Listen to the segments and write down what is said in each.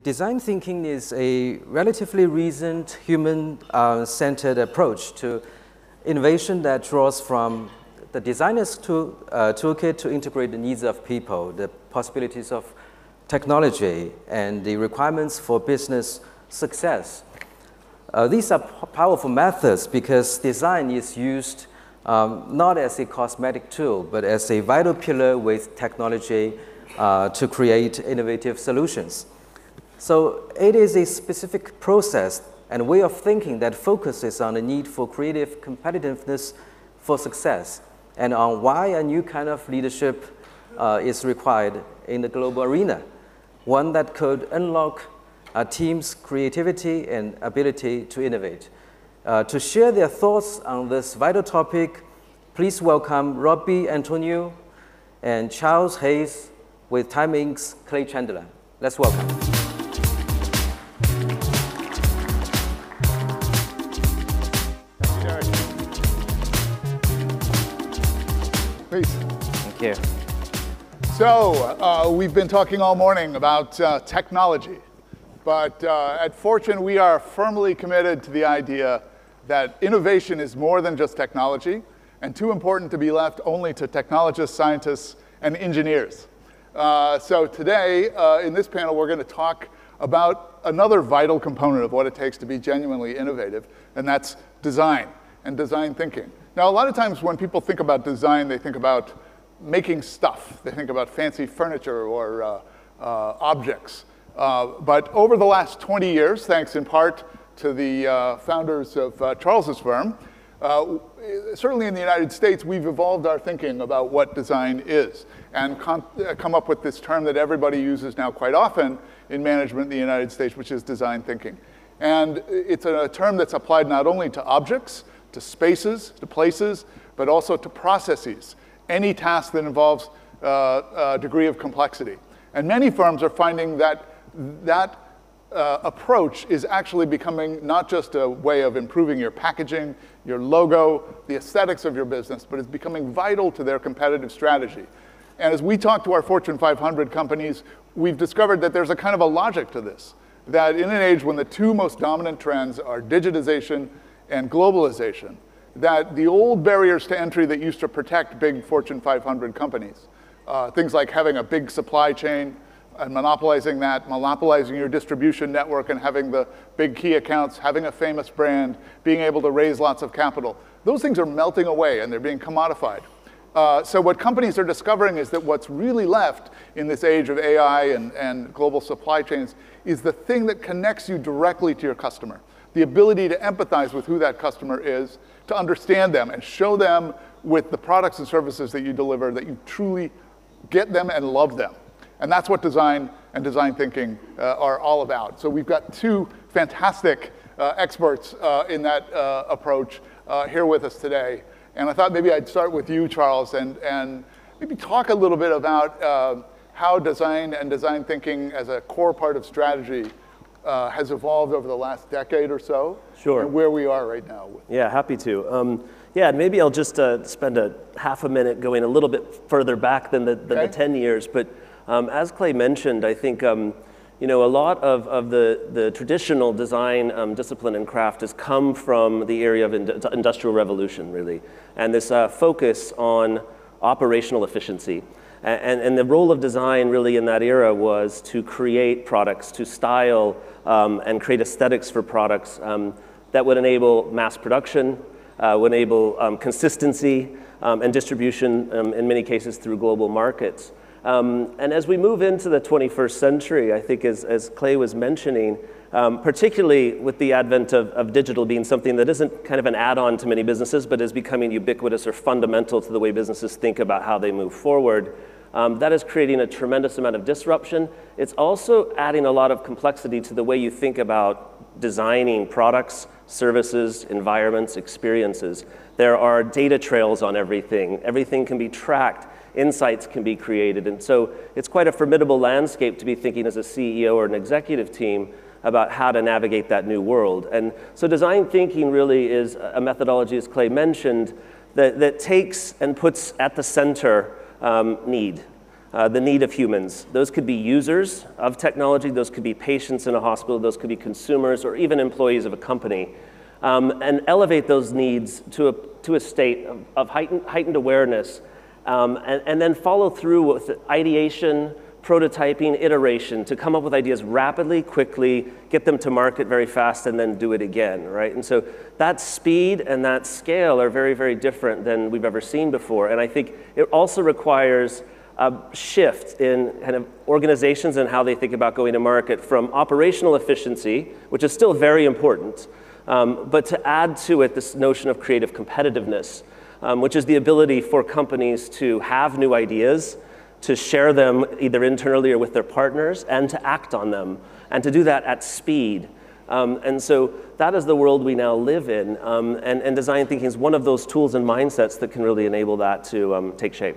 Design thinking is a relatively recent human-centered approach to innovation that draws from the designer's toolkit to integrate the needs of people, the possibilities of technology, and the requirements for business success. These are powerful methods because design is used not as a cosmetic tool, but as a vital pillar with technology to create innovative solutions. So it is a specific process and way of thinking that focuses on the need for creative competitiveness for success and on why a new kind of leadership is required in the global arena, one that could unlock a team's creativity and ability to innovate. To share their thoughts on this vital topic, please welcome Robbie Antonio and Charles Hayes with Time Inc.'s Clay Chandler. Let's welcome. Please. Thank you. So we've been talking all morning about technology, but at Fortune we are firmly committed to the idea that innovation is more than just technology and too important to be left only to technologists, scientists, and engineers. So today in this panel we're going to talk about another vital component of what it takes to be genuinely innovative, and that's design and design thinking. Now, a lot of times when people think about design, they think about making stuff. They think about fancy furniture or objects. But over the last 20 years, thanks in part to the founders of Charles's firm, certainly in the United States, we've evolved our thinking about what design is and come up with this term that everybody uses now quite often in management in the United States, which is design thinking. And it's a term that's applied not only to objects, to spaces, to places, but also to processes, any task that involves a degree of complexity. And many firms are finding that that approach is actually becoming not just a way of improving your packaging, your logo, the aesthetics of your business, but it's becoming vital to their competitive strategy. And as we talk to our Fortune 500 companies, we've discovered that there's a kind of a logic to this, that in an age when the two most dominant trends are digitization and globalization, that the old barriers to entry that used to protect big Fortune 500 companies, things like having a big supply chain and monopolizing that, monopolizing your distribution network and having the big key accounts, having a famous brand, being able to raise lots of capital, those things are melting away and they're being commodified. So what companies are discovering is that what's really left in this age of AI and global supply chains is the thing that connects you directly to your customer. The ability to empathize with who that customer is, to understand them and show them with the products and services that you deliver that you truly get them and love them. And that's what design and design thinking are all about. So we've got two fantastic experts in that approach here with us today. And I thought maybe I'd start with you, Charles, and maybe talk a little bit about how design and design thinking as a core part of strategy has evolved over the last decade or so. Sure. And where we are right now. Yeah, happy to. Yeah, maybe I'll just spend a half a minute going a little bit further back than the 10 years. But as Clay mentioned, I think a lot of the traditional design discipline and craft has come from the area of industrial revolution, really, and this focus on operational efficiency. And the role of design really in that era was to create products, to style and create aesthetics for products that would enable mass production, would enable consistency and distribution in many cases through global markets. And as we move into the 21st century, I think as Clay was mentioning, particularly with the advent of digital being something that isn't kind of an add-on to many businesses, but is becoming ubiquitous or fundamental to the way businesses think about how they move forward, that is creating a tremendous amount of disruption. It's also adding a lot of complexity to the way you think about designing products, services, environments, experiences. There are data trails on everything. Everything can be tracked. Insights can be created. And so it's quite a formidable landscape to be thinking as a CEO or an executive team about how to navigate that new world. And so design thinking really is a methodology, as Clay mentioned, that takes and puts at the center need. the need of humans. Those could be users of technology, those could be patients in a hospital, those could be consumers, or even employees of a company, and elevate those needs to a state of heightened awareness, and then follow through with ideation, prototyping, iteration to come up with ideas rapidly, quickly, get them to market very fast, and then do it again, right? And so that speed and that scale are very, very different than we've ever seen before. And I think it also requires a shift in kind of organizations and how they think about going to market from operational efficiency, which is still very important, but to add to it this notion of creative competitiveness, which is the ability for companies to have new ideas, to share them either internally or with their partners, and to act on them, and to do that at speed. And so that is the world we now live in, and design thinking is one of those tools and mindsets that can really enable that to take shape.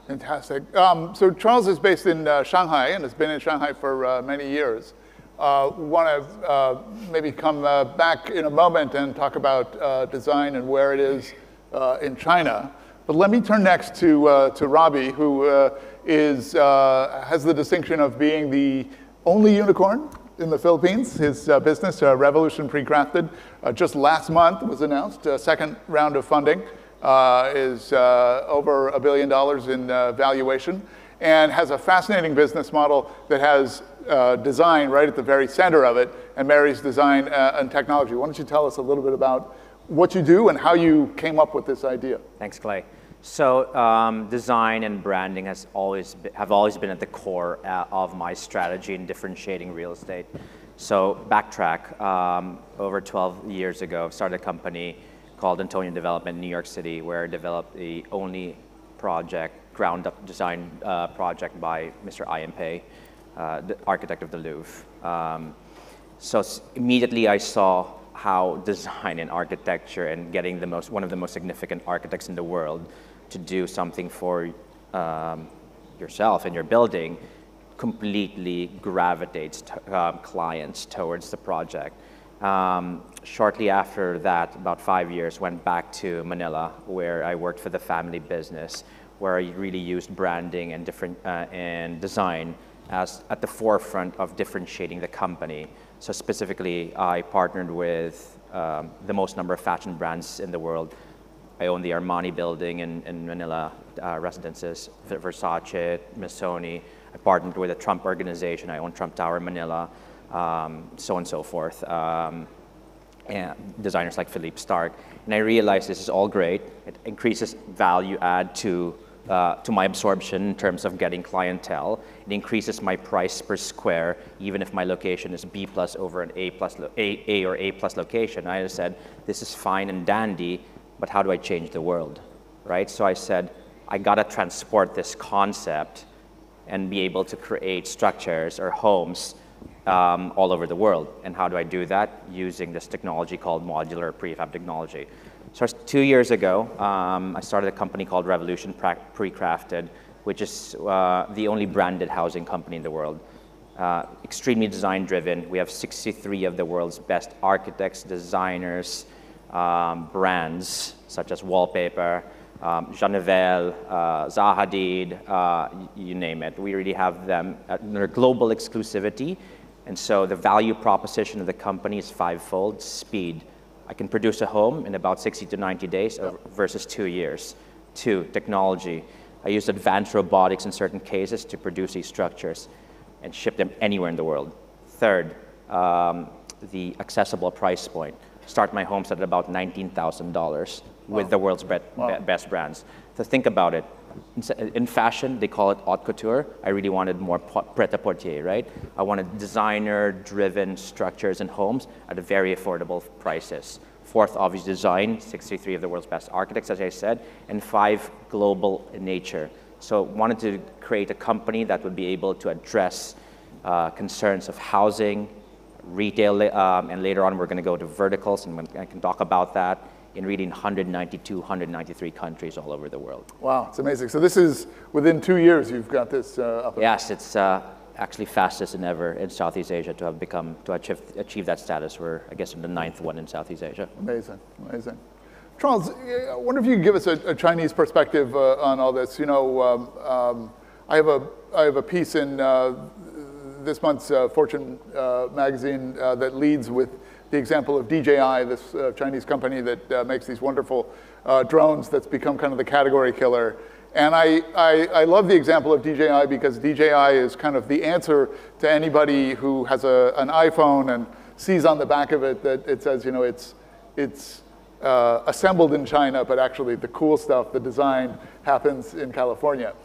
Fantastic. So Charles is based in Shanghai and has been in Shanghai for many years. Want to maybe come back in a moment and talk about design and where it is in China. But let me turn next to Robbie, who has the distinction of being the only unicorn in the Philippines. His business, Revolution Precrafted, just last month was announced. Second round of funding is over $1 billion in valuation, and has a fascinating business model that has design right at the very center of it and marries design and technology. Why don't you tell us a little bit about what you do and how you came up with this idea? Thanks, Clay. So design and branding have always been at the core of my strategy in differentiating real estate. So backtrack, over 12 years ago, I started a company called Antonio Development in New York City, where I developed the only ground-up design project by Mr. Ian Pei, the architect of the Louvre. So immediately I saw how design and architecture and getting one of the most significant architects in the world to do something for yourself and your building completely gravitates clients towards the project. Shortly after that, about 5 years, went back to Manila, where I worked for the family business, where I really used branding and and design as at the forefront of differentiating the company. So specifically, I partnered with the most number of fashion brands in the world. I own the Armani building in Manila, residences, Versace, Missoni. I partnered with a Trump organization. I own Trump Tower in Manila, so on and so forth. And designers like Philippe Starck. And I realized this is all great. It increases value add to my absorption in terms of getting clientele. It increases my price per square, even if my location is B+ over an A or A+ location. I just said, this is fine and dandy, but how do I change the world, right? So I said, I gotta transport this concept and be able to create structures or homes all over the world. And how do I do that? Using this technology called modular prefab technology. So 2 years ago, I started a company called Revolution Precrafted, which is the only branded housing company in the world. Extremely design driven. We have 63 of the world's best architects, designers, brands such as Wallpaper, Jean-Nouvel, Zaha Hadid, you name it. We really have them at their global exclusivity. And so the value proposition of the company is fivefold: speed. I can produce a home in about 60 to 90 days versus 2 years. 2, technology. I use advanced robotics in certain cases to produce these structures and ship them anywhere in the world. 3rd, the accessible price point. Start my homes at about $19,000 with the world's best brands. So think about it. In fashion, they call it haute couture. I really wanted more pret-a-porter, right? I wanted designer-driven structures and homes at very affordable prices. 4th, obvious design, 63 of the world's best architects, as I said, and 5, global in nature. So wanted to create a company that would be able to address concerns of housing, retail, and later on we're going to go to verticals, and I can talk about that, in really 192, 193 countries all over the world. Wow, it's amazing. So this is within 2 years you've got this up. Yes, it's actually fastest than ever in Southeast Asia to have achieve that status. We're, I guess, in the 9th one in Southeast Asia. Amazing, amazing. Charles, I wonder if you could give us a Chinese perspective on all this. You know, I have a piece in this month's Fortune magazine that leads with the example of DJI, this Chinese company that makes these wonderful drones that's become kind of the category killer. And I love the example of DJI because DJI is kind of the answer to anybody who has an iPhone and sees on the back of it that it says, you know, it's assembled in China, but actually the cool stuff, the design, happens in California.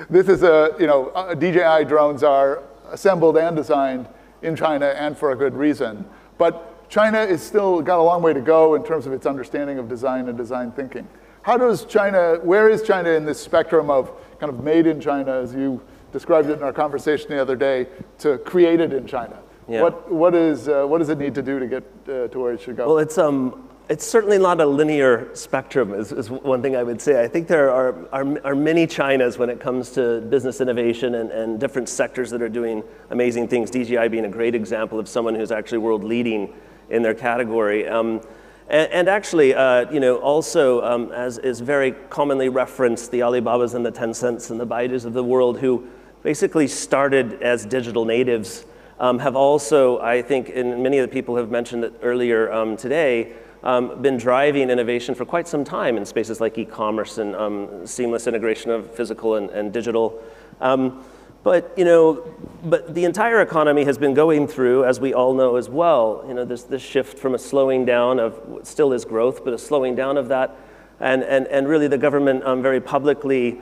This is DJI drones are assembled and designed in China, and for a good reason. But China is still got a long way to go in terms of its understanding of design and design thinking. Where is China in this spectrum of kind of made in China, as you described it in our conversation the other day, to created in China? Yeah. What does it need to do to get to where it should go? Well, it's certainly not a linear spectrum, is one thing I would say. I think there are many Chinas when it comes to business innovation and different sectors that are doing amazing things, DJI being a great example of someone who's actually world leading in their category. And actually, also, as is very commonly referenced, the Alibabas and the Tencents and the Baidus of the world who basically started as digital natives have also, I think, and many of the people have mentioned it earlier today, been driving innovation for quite some time in spaces like e-commerce and seamless integration of physical and digital. But the entire economy has been going through, as we all know as well, this shift from a slowing down of what still is growth, but a slowing down of that, and really the government very publicly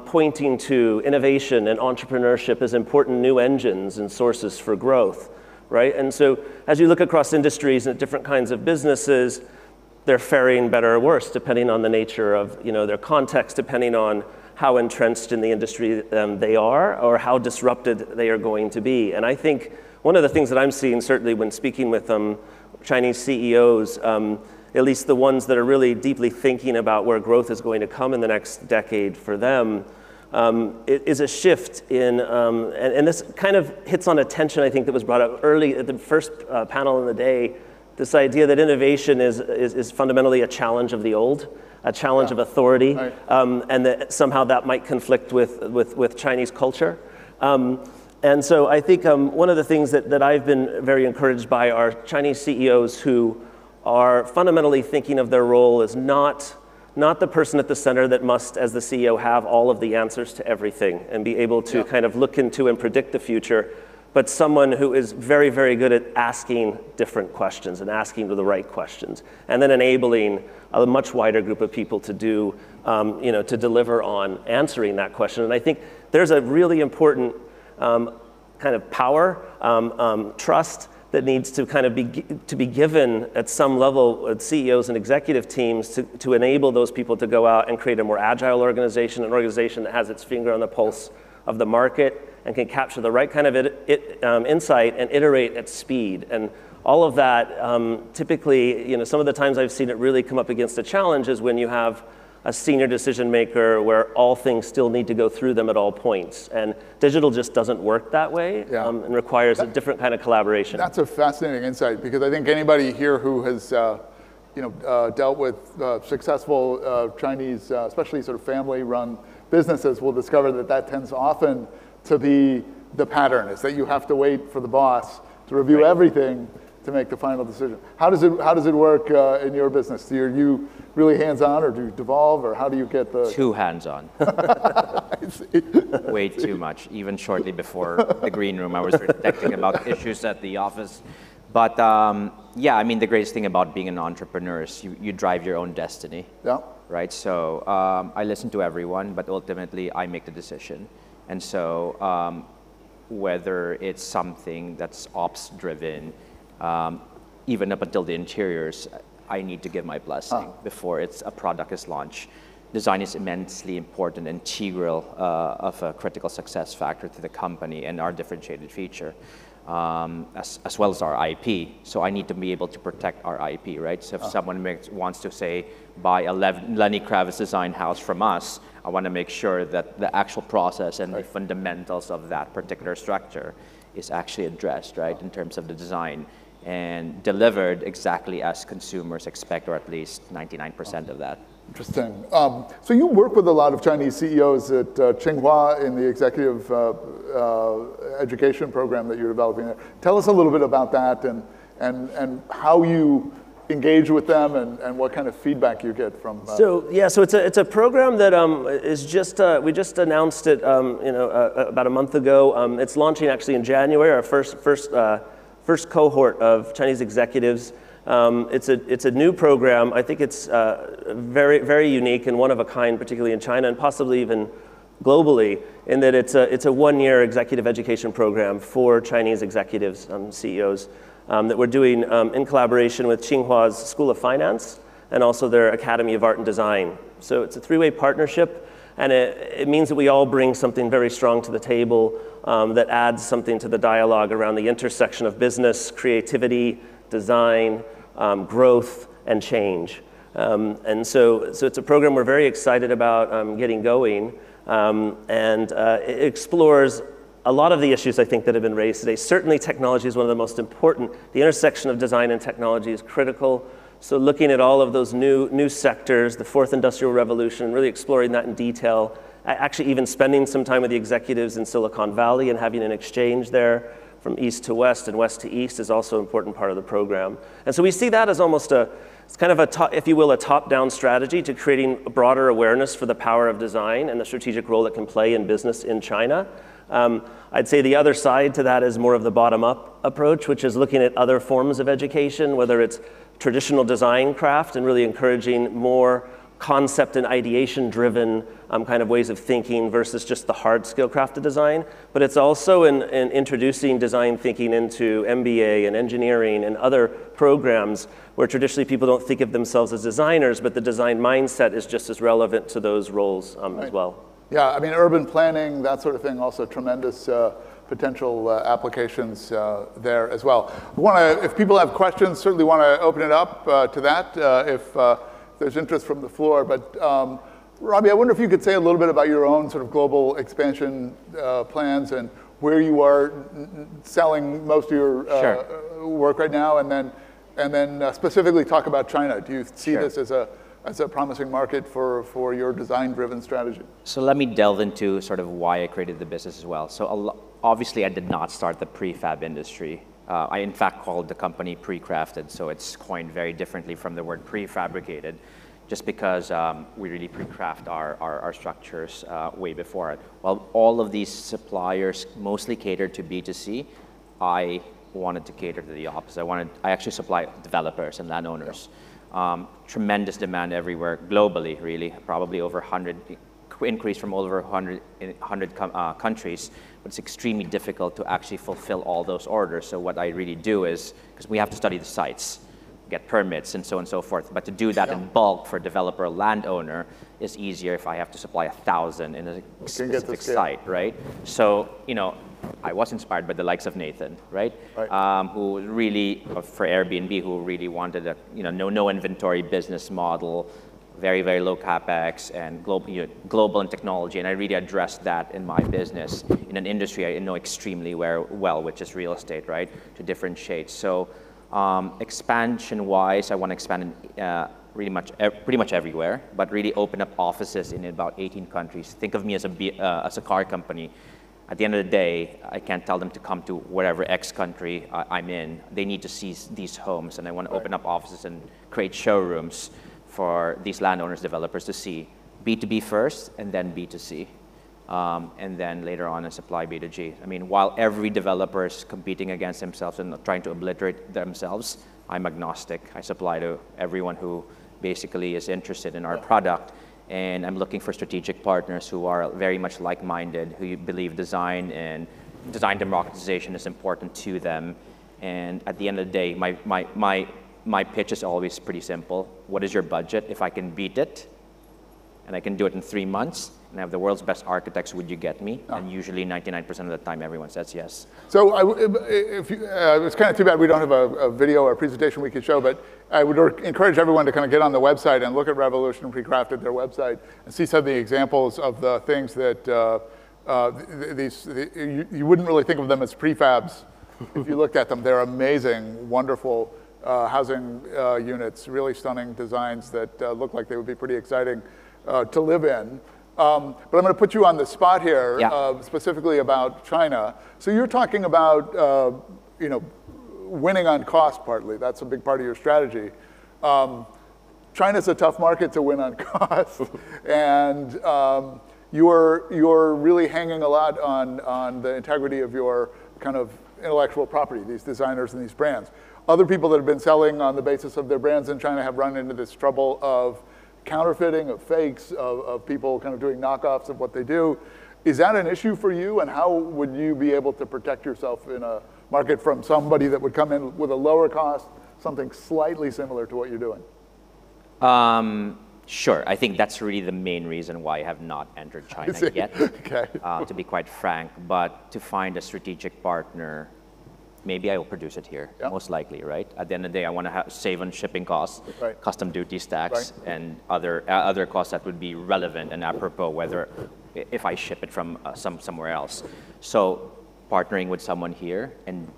pointing to innovation and entrepreneurship as important new engines and sources for growth, right? And so as you look across industries and different kinds of businesses, they're faring better or worse depending on the nature of their context, depending on how entrenched in the industry they are or how disrupted they are going to be. And I think one of the things that I'm seeing, certainly when speaking with Chinese CEOs, at least the ones that are really deeply thinking about where growth is going to come in the next decade for them, it is a shift in, and this kind of hits on a tension I think that was brought up early at the first panel in the day, this idea that innovation is fundamentally a challenge of the old, a challenge of authority, right. And that somehow that might conflict with Chinese culture. And so I think one of the things that I've been very encouraged by are Chinese CEOs who are fundamentally thinking of their role as not the person at the center that must, as the CEO, have all of the answers to everything and be able to kind of look into and predict the future, but someone who is very, very good at asking different questions and asking the right questions, and then enabling a much wider group of people to do, to deliver on answering that question. And I think there's a really important kind of power, trust that needs to kind of be given at some level with CEOs and executive teams to enable those people to go out and create a more agile organization, an organization that has its finger on the pulse of the market and can capture the right kind of insight and iterate at speed. And all of that, typically, some of the times I've seen it really come up against a challenge is when you have a senior decision maker where all things still need to go through them at all points. And digital just doesn't work that way and requires a different kind of collaboration. That's a fascinating insight, because I think anybody here who has dealt with successful Chinese, especially sort of family-run businesses, will discover that tends often to be the pattern, is that you have to wait for the boss to review everything to make the final decision. How does it work in your business? Are you really hands-on, or do you devolve, or how do you get the... Too hands-on. Way too much. Even shortly before the green room, I was reflecting about issues at the office. But yeah, I mean, the greatest thing about being an entrepreneur is you drive your own destiny. Yeah. Right? So I listen to everyone, but ultimately I make the decision. And so whether it's something that's ops-driven, even up until the interiors, I need to give my blessing before a product is launched. Design is immensely important, integral of a critical success factor to the company and our differentiated feature, as well as our IP. So I need to be able to protect our IP, right? So if someone wants to say, buy a Lenny Kravitz design house from us, I want to make sure that the actual process and the fundamentals of that particular structure is actually addressed, right, in terms of the design, and delivered exactly as consumers expect, or at least 99% of that. Interesting. So you work with a lot of Chinese CEOs at Tsinghua in the executive education program that you're developing there. Tell us a little bit about that and how you engage with them and what kind of feedback you get from. So it's a program that is just we just announced it about a month ago. It's launching actually in January. Our first cohort of Chinese executives. It's a new program. I think it's very, very unique and one of a kind, particularly in China and possibly even globally, in that it's a one-year executive education program for Chinese executives, CEOs, that we're doing in collaboration with Tsinghua's School of Finance and also their Academy of Art and Design. So it's a three-way partnership, and it means that we all bring something very strong to the table that adds something to the dialogue around the intersection of business, creativity, design, growth, and change. And so it's a program we're very excited about getting going, and it explores a lot of the issues I think that have been raised today. Certainly technology is one of the most important. The intersection of design and technology is critical. So looking at all of those new sectors, the fourth industrial revolution, really exploring that in detail, actually even spending some time with the executives in Silicon Valley and having an exchange there from east to west and west to east is also an important part of the program. And so we see that as almost it's kind of if you will, a top-down strategy to creating a broader awareness for the power of design and the strategic role it can play in business in China. I'd say the other side to that is more of the bottom-up approach, which is looking at other forms of education, whether it's traditional design craft and really encouraging more concept and ideation-driven kind of ways of thinking versus just the hard skill crafted design. But it's also in introducing design thinking into MBA and engineering and other programs where traditionally people don't think of themselves as designers, but the design mindset is just as relevant to those roles as well. Yeah, I mean, urban planning, that sort of thing, also tremendous potential applications there as well. If people have questions, certainly want to open it up to that if there's interest from the floor. But Robbie, I wonder if you could say a little bit about your own sort of global expansion plans and where you are selling most of your work right now, and then specifically talk about China. Do you see this as a promising market for your design-driven strategy? So let me delve into sort of why I created the business as well. So obviously I did not start the prefab industry. I in fact called the company Precrafted, so it's coined very differently from the word prefabricated, just because we really pre-craft our structures way before it. While all of these suppliers mostly catered to B2C, I wanted to cater to the opposite. I actually supply developers and landowners. Tremendous demand everywhere, globally, really, probably over 100, increase from over 100 countries, but it's extremely difficult to actually fulfill all those orders. So what I really do is, because we have to study the sites, get permits, and so on and so forth, but to do that in bulk for developer or landowner is easier if I have to supply 1,000 in a specific site, right? So, I was inspired by the likes of Nathan, right? Who really, for Airbnb, who really wanted a no inventory business model, very, very low capex and global in technology, and I really addressed that in my business in an industry I know extremely well, which is real estate, right? To differentiate. So expansion-wise, I want to expand in pretty much everywhere, but really open up offices in about 18 countries. Think of me as a car company. At the end of the day, I can't tell them to come to whatever X country I'm in. They need to see these homes, and I want to open up offices and create showrooms for these landowners, developers to see. B2B first, and then B2C. And then later on, supply B2G. I mean, while every developer is competing against themselves and trying to obliterate themselves, I'm agnostic. I supply to everyone who basically is interested in our product. And I'm looking for strategic partners who are very much like-minded, who believe design and design democratization is important to them. And at the end of the day, my pitch is always pretty simple. What is your budget? If I can beat it, and I can do it in 3 months, and I have the world's best architects, would you get me? And usually 99% of the time, everyone says yes. So it's kind of too bad we don't have a video or a presentation we could show, but I would encourage everyone to kind of get on the website and look at Revolution Precrafted, their website, and see some of the examples of the things that you wouldn't really think of them as prefabs if you looked at them. They're amazing, wonderful housing units, really stunning designs that look like they would be pretty exciting to live in. But I'm going to put you on the spot here, yeah. Specifically about China. So you're talking about winning on cost partly. That's a big part of your strategy. China's a tough market to win on cost, and you're really hanging a lot on the integrity of your kind of intellectual property, these designers and these brands. Other people that have been selling on the basis of their brands in China have run into this trouble of counterfeiting, of fakes, of people kind of doing knockoffs of what they do. Is that an issue for you, and how would you be able to protect yourself in a market from somebody that would come in with a lower cost, something slightly similar to what you're doing? Sure, I think that's really the main reason why I have not entered China yet, okay. To be quite frank. But to find a strategic partner, maybe I will produce it here, yeah. most likely, right? At the end of the day, I want to save on shipping costs, right. custom duty stacks, right. and other costs that would be relevant and apropos whether if I ship it from somewhere else. So partnering with someone here and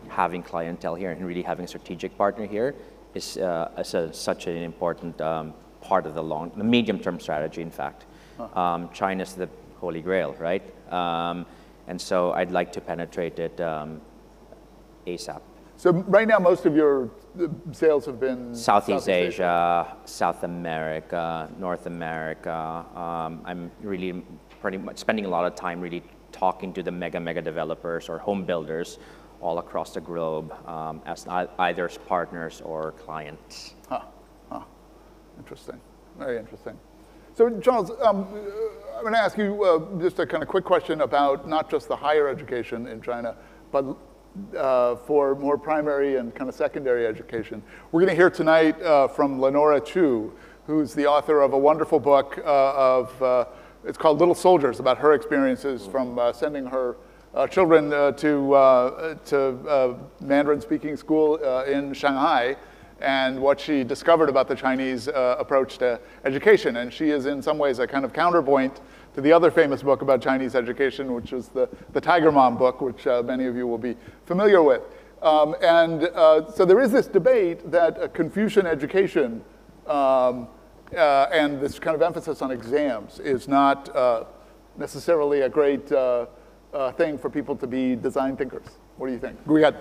having clientele here and really having a strategic partner here is such an important part of the medium-term strategy, in fact. Huh. China's the holy grail, right? And so I'd like to penetrate it ASAP. So right now, most of your sales have been Southeast Asia, South America, North America. I'm really pretty much spending a lot of time really talking to the mega developers or home builders all across the globe as either as partners or clients. Huh. Interesting. Very interesting. So Charles, I'm going to ask you just a kind of quick question about not just the higher education in China, but for more primary and kind of secondary education. We're going to hear tonight from Lenora Chu, who's the author of a wonderful book it's called Little Soldiers, about her experiences from sending her children to Mandarin-speaking school in Shanghai, and what she discovered about the Chinese approach to education. And she is in some ways a kind of counterpoint to the other famous book about Chinese education, which is the Tiger Mom book, which many of you will be familiar with. So there is this debate that Confucian education and this kind of emphasis on exams is not necessarily a great thing for people to be design thinkers. What do you think? We got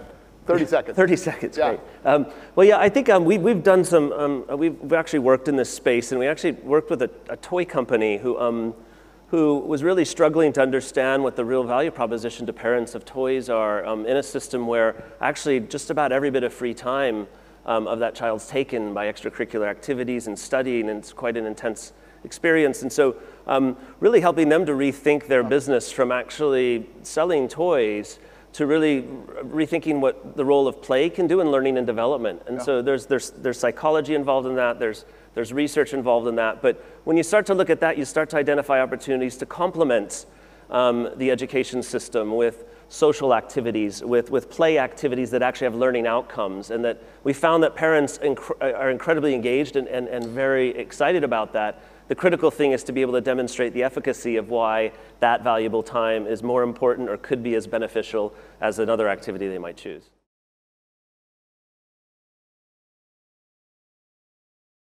30 seconds. 30 seconds, yeah. Great. Well, yeah, I think we've done some, we've actually worked in this space, and we actually worked with a toy company who was really struggling to understand what the real value proposition to parents of toys are in a system where actually just about every bit of free time of that child's taken by extracurricular activities and studying, and it's quite an intense experience. And so really helping them to rethink their business from actually selling toys to really rethinking what the role of play can do in learning and development. And so there's psychology involved in that, there's research involved in that, but when you start to look at that, you start to identify opportunities to complement the education system with social activities, with play activities that actually have learning outcomes, and that we found that parents are incredibly engaged and very excited about that. The critical thing is to be able to demonstrate the efficacy of why that valuable time is more important or could be as beneficial as another activity they might choose.